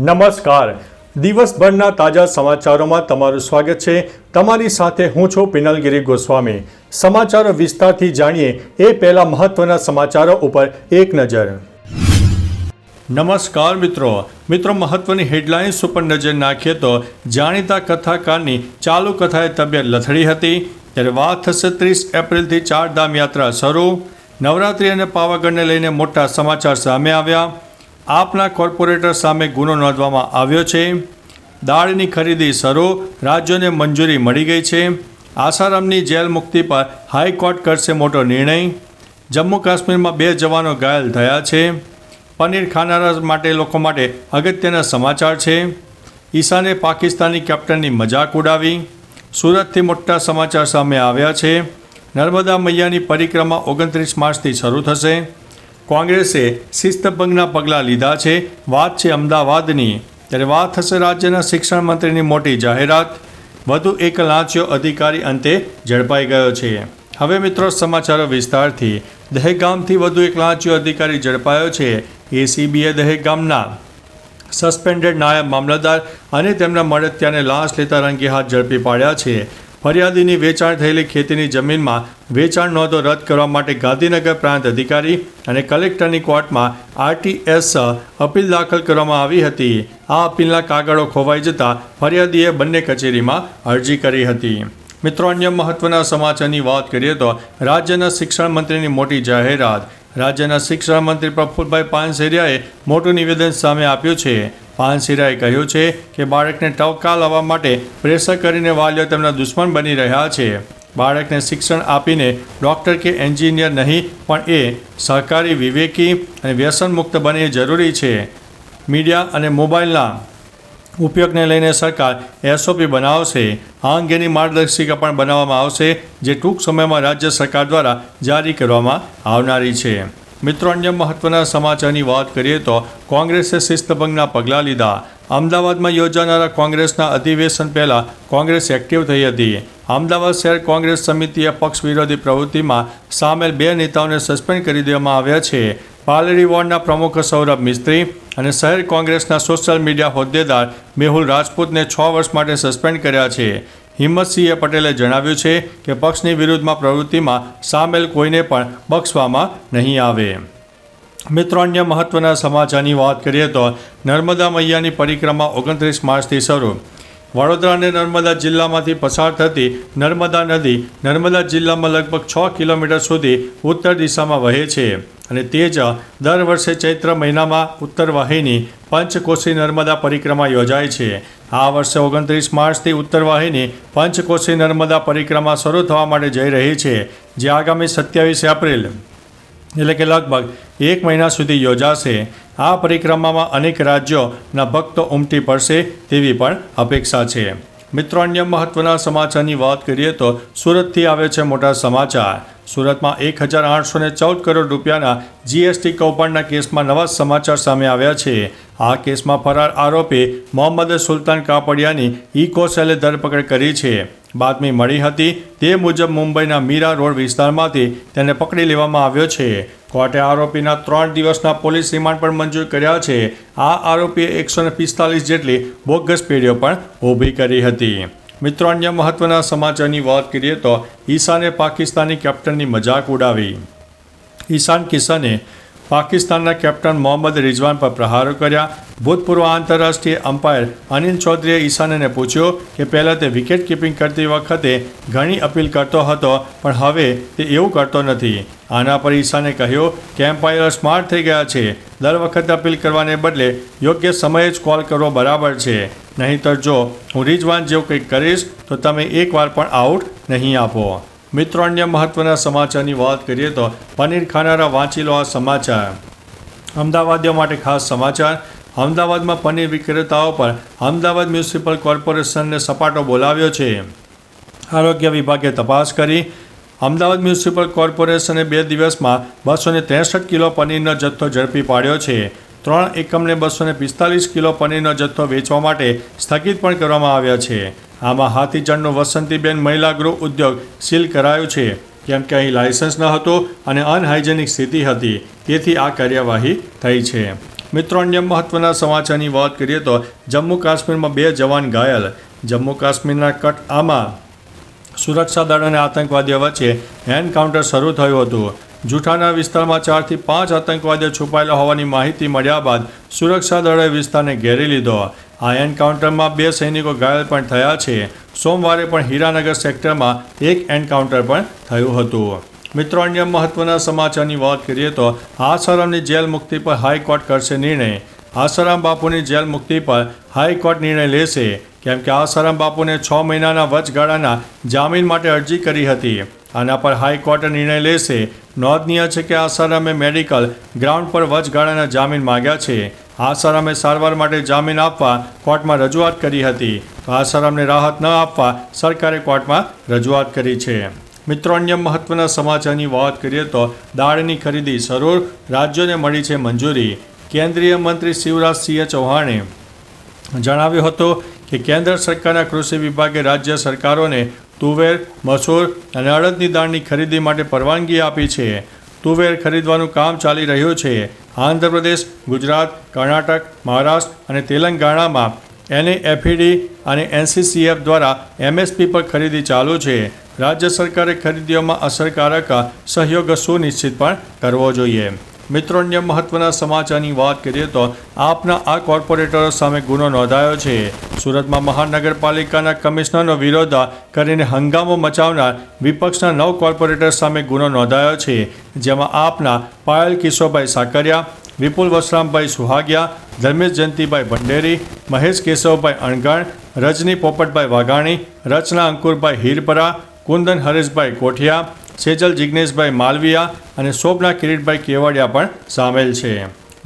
નમસ્કાર. દિવસભરના તાજા સમાચારોમાં તમારું સ્વાગત છે. તમારી સાથે હું છું પિનલગીરી ગોસ્વામી. સમાચારો વિસ્તારથી જાણીએ એ પહેલા મહત્વના સમાચારો ઉપર એક નજર. નમસ્કાર મિત્રો. મહત્વની હેડલાઇન્સ ઉપર નજર નાખીએ તો જાણીતા કથાકારની ચાલુ કથાએ તબિયત લથડી હતી. ત્યારે વાત થશે 30 એપ્રિલથી ચારધામ યાત્રા શરૂ. નવરાત્રિ અને પાવાગઢને લઈને મોટા સમાચાર સામે આવ્યા. આપના કોર્પોરેટર સામે ગુનો નોંધવામાં આવ્યો છે. દાળની ખરીદી શરૂ, રાજ્યોને મંજૂરી મળી ગઈ છે. આસારામની જેલ મુક્તિ પર હાઈકોર્ટ કરશે મોટો નિર્ણય. જમ્મુ કાશ્મીરમાં 2 જવાનો ઘાયલ થયા છે. પનીર ખાનારા માટે લોકો માટે અગત્યના સમાચાર છે. ઈશાને પાકિસ્તાની કેપ્ટનની મજાક ઉડાવી. સુરતથી મોટા સમાચાર સામે આવ્યા છે. નર્મદા મૈયાની પરિક્રમા 29 માર્ચથી શરૂ થશે. કોંગ્રેસે શિસ્તભંગના પગલાં લીધા છે. વાત છે અમદાવાદની. ત્યારે વાત થશે રાજ્યના શિક્ષણ મંત્રીની મોટી જાહેરાત. વધુ એક લાંચિયો અધિકારી અંતે ઝડપાઈ ગયો છે. હવે મિત્રો સમાચારો વિસ્તારથી. દહેગામથી વધુ એક લાંચિયો અધિકારી ઝડપાયો છે. એસીબીએ દહેગામના સસ્પેન્ડેડ નાયબ મામલતદાર અને તેમના મળતિયાને લાંચ લેતા રંગે હાથ ઝડપી પાડ્યા છે. ફરિયાદીની વેચાણ થયેલી ખેતીની જમીનમાં વેચાણ નોંધો રદ કરવા માટે ગાંધીનગર પ્રાંત અધિકારી અને કલેક્ટરની કોર્ટમાં RTS અપીલ દાખલ કરવામાં આવી હતી. આ અપીલના કાગળો ખોવાઈ જતા ફરિયાદીએ બંને કચેરીમાં અરજી કરી હતી. મિત્રો, અન્ય મહત્વના સમાચારની વાત કરીએ તો રાજ્યના શિક્ષણ મંત્રીની મોટી જાહેરાત. રાજ્યના શિક્ષણ મંત્રી પ્રફુલભાઈ પાનસેરિયાએ મોટું નિવેદન સામે આપ્યું છે. પાનસેરિયાએ કહ્યું છે કે બાળકને ટવકા લાવવા માટે પ્રેશર કરીને વાલીઓ તેમના દુશ્મન બની રહ્યા છે. બાળકને શિક્ષણ આપીને ડૉક્ટર કે એન્જિનિયર નહીં પણ એ સહકારી, વિવેકી અને વ્યસન મુક્ત બને એ જરૂરી છે. મીડિયા અને મોબાઈલના ઉપયોગને લઈને સરકાર SOP બનાવશે. આ અંગેની માર્ગદર્શિકા પણ બનાવવામાં આવશે, જે ટૂંક સમયમાં રાજ્ય સરકાર દ્વારા જારી કરવામાં આવનારી છે. મિત્રો, અન્ય મહત્વના સમાચારની વાત કરીએ તો કોંગ્રેસે શિસ્તભંગના પગલાં લીધા. અમદાવાદમાં યોજાનારા કોંગ્રેસના અધિવેશન પહેલાં કોંગ્રેસ એક્ટિવ થઈ હતી. અમદાવાદ શહેર કોંગ્રેસ સમિતિએ પક્ષ વિરોધી પ્રવૃત્તિમાં સામેલ 2 નેતાઓને સસ્પેન્ડ કરી દેવામાં આવ્યા છે. પાલડી વોર્ડના પ્રમુખ સૌરભ મિસ્ત્રી અને શહેર કોંગ્રેસના સોશિયલ મીડિયા હોદ્દેદાર મેહુલ રાજપૂતને 6 વર્ષ માટે સસ્પેન્ડ કર્યા છે. હિંમતસિંહ પટેલે જણાવ્યું છે કે પક્ષની વિરુદ્ધમાં પ્રવૃત્તિમાં સામેલ કોઈને પણ બક્ષવામાં નહીં આવે. મિત્રો, અન્ય મહત્વના સમાચારની વાત કરીએ તો નર્મદા મૈયાની પરિક્રમા 29 માર્ચથી શરૂ. વડોદરા અને નર્મદા જિલ્લામાંથી પસાર થતી નર્મદા નદી નર્મદા જિલ્લામાં લગભગ 6 કિલોમીટર સુધી ઉત્તર દિશામાં વહે છે અને તે જ દર વર્ષે ચૈત્ર મહિનામાં ઉત્તર વાહિની પંચકોશી નર્મદા પરિક્રમા યોજાય છે. આ વર્ષે 29 માર્ચથી ઉત્તર વાહિની પંચકોશી નર્મદા પરિક્રમા શરૂ થવા માટે જઈ રહી છે, જે આગામી 27 એપ્રિલ એટલે કે લગભગ 1 મહિના સુધી યોજાશે. આ પરિક્રમામાં અનેક રાજ્યોના ભક્તો ઉમટી પડશે તેવી પણ અપેક્ષા છે. મિત્રો, અન્ય મહત્વના સમાચારની વાત કરીએ તો સુરતથી આવે છે મોટા સમાચાર. સુરતમાં 1814 કરોડ રૂપિયાના GST કૌભાંડના કેસમાં નવા સમાચાર સામે આવ્યા છે. આ કેસમાં ફરાર આરોપી મોહમ્મદ સુલતાન કાપડિયાની ઇકો સેલે ધરપકડ કરી છે. બાતમી મળી હતી તે મુજબ મુંબઈના મીરા રોડ વિસ્તારમાંથી તેને પકડી લેવામાં આવ્યો છે. કોર્ટે આરોપીના 3 દિવસના પોલીસ રિમાન્ડ પણ મંજૂર કર્યા છે. આ આરોપીએ 145 જેટલી બોગસ પેઢીઓ પણ ઊભી કરી હતી. મિત્રો, અન્ય મહત્વના સમાચારની વાત કરીએ તો ઈશાને પાકિસ્તાની કેપ્ટનની મજાક ઉડાવી. ઈશાન કિશને પાકિસ્તાનના કેપ્ટન મોહમ્મદ રિઝવાન પર પ્રહારો કર્યા. ભૂતપૂર્વ આંતરરાષ્ટ્રીય અમ્પાયર અનિલ ચૌધરીએ ઈશાનને પૂછ્યું કે પહેલાં તે વિકેટ કીપિંગ કરતી વખતે ઘણી અપીલ કરતો હતો, પણ હવે તે એવું કરતો નથી. આના પર ઈશાને કહ્યું કે એમ્પાયર સ્માર્ટ થઈ ગયા છે. દર વખતે અપીલ કરવાને બદલે યોગ્ય સમયે જ કોલ કરવો બરાબર છે. નહીંતર જો હું રિઝવાન જેવું કંઈક કરીશ તો તમે એકવાર પણ આઉટ નહીં આપો. મિત્રો, અન્ય મહત્વના સમાચારની વાત કરીએ તો પનીર ખાનારા વાંચી લો આ સમાચાર. અમદાવાદીઓ માટે ખાસ સમાચાર. અમદાવાદમાં પનીર વિક્રેતાઓ પર અમદાવાદ મ્યુનિસિપલ કોર્પોરેશનને સપાટો બોલાવ્યો છે. આરોગ્ય વિભાગે તપાસ કરી. અમદાવાદ મ્યુનિસિપલ કોર્પોરેશને 2 દિવસમાં 263 કિલો પનીરનો જથ્થો ઝડપી પાડ્યો છે. 3 એકમને 245 કિલો પનીરનો જથ્થો વેચવા માટે સ્થગિત પણ કરવામાં આવ્યા છે. આમાં હાથીજણનું વસંતીબેન મહિલા ગૃહ ઉદ્યોગ સીલ કરાયું છે. કેમ કે અહીં લાયસન્સ ન હતું અને અનહાઇજેનિક સ્થિતિ હતી, તેથી આ કાર્યવાહી થઈ છે. મિત્રો અન્ય મહત્વના સમાચારની વાત કરીએ તો જમ્મુ કાશ્મીરમાં 2 જવાન ઘાયલ. જમ્મુ કાશ્મીરના કટઆમાં સુરક્ષા દળ અને આતંકવાદીઓ વચ્ચે એન્કાઉન્ટર શરૂ થયું હતું. જૂઠાના વિસ્તારમાં 4 થી 5 આતંકવાદીઓ છુપાયેલા હોવાની માહિતી મળ્યા બાદ સુરક્ષા દળોએ વિસ્તારને ઘેરી લીધો. આ એન્કાઉન્ટરમાં 2 સૈનિકો ઘાયલ પણ થયા છે. સોમવારે પણ હીરાનગર સેક્ટરમાં એક એન્કાઉન્ટર પણ થયું હતું. મિત્રો અન્ય મહત્વના સમાચારની વાત કરીએ તો આસારામની જેલ મુક્તિ પર હાઈકોર્ટ કરશે નિર્ણય. આસારામ બાપુની જેલ મુક્તિ પર હાઈકોર્ટ નિર્ણય લેશે, કેમ કે આસારામ બાપુને 6 મહિનાના વચગાળાના જામીન માટે અરજી કરી હતી. આના પર હાઈકોર્ટ નિર્ણય લેશે. નોંધનીય છે કે આસારામે મેડિકલ ગ્રાઉન્ડ પર વચગાળાના જામીન માંગ્યા છે. આસારામે સારવાર માટે જામીન આપવા કોર્ટમાં રજૂઆત કરી હતી, તો આસારામને રાહત ન આપવા સરકારે કોર્ટમાં રજૂઆત કરી છે. મિત્રો અન્ય મહત્વના સમાચારની વાત કરીએ તો દાળની ખરીદી શરૂ, રાજ્યોને મળી છે મંજૂરી. કેન્દ્રીય મંત્રી શિવરાજસિંહ ચૌહાણે જણાવ્યું હતું કે કેન્દ્ર સરકારના કૃષિ વિભાગે રાજ્ય સરકારોને તુવેર, મસૂર અને અડદની દાળની ખરીદી માટે પરવાનગી આપી છે. તુવેર ખરીદવાનું કામ ચાલી રહ્યું છે. આંધ્રપ્રદેશ, ગુજરાત, કર્ણાટક, મહારાષ્ટ્ર અને તેલંગાણામાં NAFED અને NCCF દ્વારા MSP પર ખરીદી ચાલુ છે. રાજ્ય સરકારે ખરીદીઓમાં અસરકારક સહયોગ સુનિશ્ચિત પણ કરવો જોઈએ. મિત્રો અન્ય મહત્વના સમાચારની વાત કરીએ તો આપના આ કોર્પોરેટરો સામે ગુનો નોંધાયો છે. સુરતમાં મહાનગરપાલિકાના કમિશનરનો વિરોધ કરીને હંગામો મચાવનાર વિપક્ષના 9 કોર્પોરેટર સામે ગુનો નોંધાયો છે, જેમાં આપના પાયલ કિશોરભાઈ સાકરિયા, વિપુલ વસરામભાઈ સુહાગિયા, ધર્મેશ જયંતિભાઈ ભંડેરી, મહેશ કેશવભાઈ અણગણ, રજની પોપટભાઈ વાઘાણી, રચના અંકુરભાઈ હીરપરા, કુંદન હરેશભાઈ કોઠિયા, સેજલ જિગ્નેશભાઈ માલવિયા અને શોભના કિરીટભાઈ કેવડિયા પણ સામેલ છે.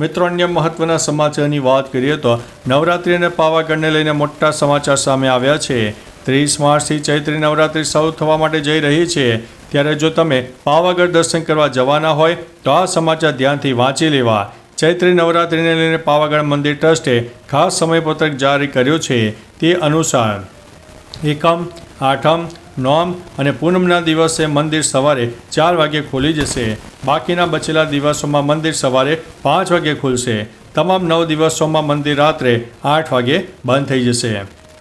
મિત્રો અન્ય મહત્વના સમાચારની વાત કરીએ તો નવરાત્રિ અને પાવાગઢને લઈને મોટા સમાચાર સામે આવ્યા છે. 30 માર્ચથી ચૈત્રી નવરાત્રિ શરૂ થવા માટે જઈ રહી છે, ત્યારે જો તમે પાવાગઢ દર્શન કરવા જવાના હોય તો આ સમાચાર ધ્યાનથી વાંચી લેવા. ચૈત્રી નવરાત્રિને લઈને પાવાગઢ મંદિર ટ્રસ્ટે ખાસ સમયપત્રક જારી કર્યું છે. તે અનુસાર એકમ, આઠમ, નોમ અને પૂનમના દિવસે મંદિર સવારે 4 વાગ્યે ખુલી જશે. બાકીના બચેલા દિવસોમાં મંદિર સવારે 5 વાગ્યે ખુલશે. તમામ 9 દિવસોમાં મંદિર રાત્રે 8 વાગ્યે બંધ થઈ જશે.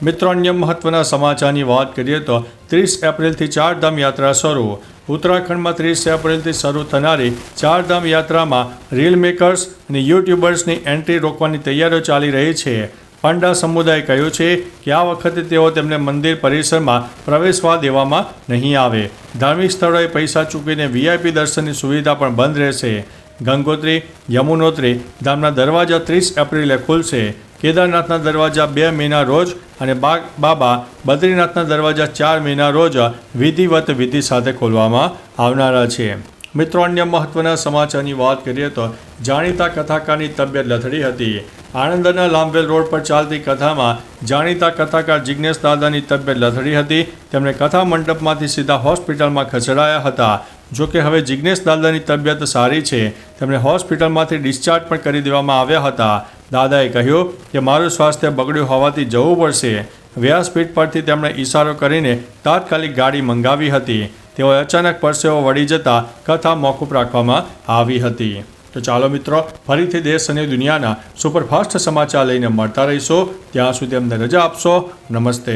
મિત્રો અન્ય મહત્વના સમાચારની વાત કરીએ તો 30 એપ્રિલથી ચારધામ યાત્રા શરૂ. ઉત્તરાખંડમાં 30 એપ્રિલથી શરૂ થનારી ચારધામ યાત્રામાં રીલ મેકર્સ અને યુટ્યુબર્સની એન્ટ્રી રોકવાની તૈયારીઓ ચાલી રહી છે. પાંડા સમુદાયે કહ્યું છે કે આ વખતે તેઓ તેમને મંદિર પરિસરમાં પ્રવેશવા દેવામાં નહીં આવે. ધાર્મિક સ્થળોએ પૈસા ચૂકવીને VIP દર્શનની સુવિધા પણ બંધ રહેશે. ગંગોત્રી, યમુનોત્રી ધામના દરવાજા 30 એપ્રિલે ખુલશે. કેદારનાથના દરવાજા 2 મેના રોજ અને બાબા બદ્રીનાથના દરવાજા 4 મેના રોજ વિધિવત વિધિ સાથે ખોલવામાં આવનારા છે. મિત્રો અન્ય મહત્વના સમાચારની વાત કરીએ તો જાણીતા કથાકારની તબિયત લથડી હતી. આણંદના લાંભેલ રોડ પર ચાલતી કથામાં જાણીતા કથાકાર જિગ્નેશ દાદાની તબિયત લથડી હતી. તેમણે કથા મંડપમાંથી સીધા હોસ્પિટલમાં ખસેડાયા હતા. જોકે હવે જિગ્નેશ દાદાની તબિયત સારી છે. તેમને હોસ્પિટલમાંથી ડિસ્ચાર્જ પણ કરી દેવામાં આવ્યા હતા. દાદાએ કહ્યું કે મારું સ્વાસ્થ્ય બગડ્યું હોવાથી જવું પડશે. વ્યાસપીઠ પરથી તેમણે ઈશારો કરીને તાત્કાલિક ગાડી મંગાવી હતી. તેઓ અચાનક પરસેવો વળી જતા કથા મોકૂફ રાખવામાં આવી હતી. તો ચાલો મિત્રો, ફરીથી દેશ અને દુનિયાના સુપરફાસ્ટ સમાચાર લઈને મળતા રહીશો. ત્યાં સુધી અમને રજા આપશો. નમસ્તે.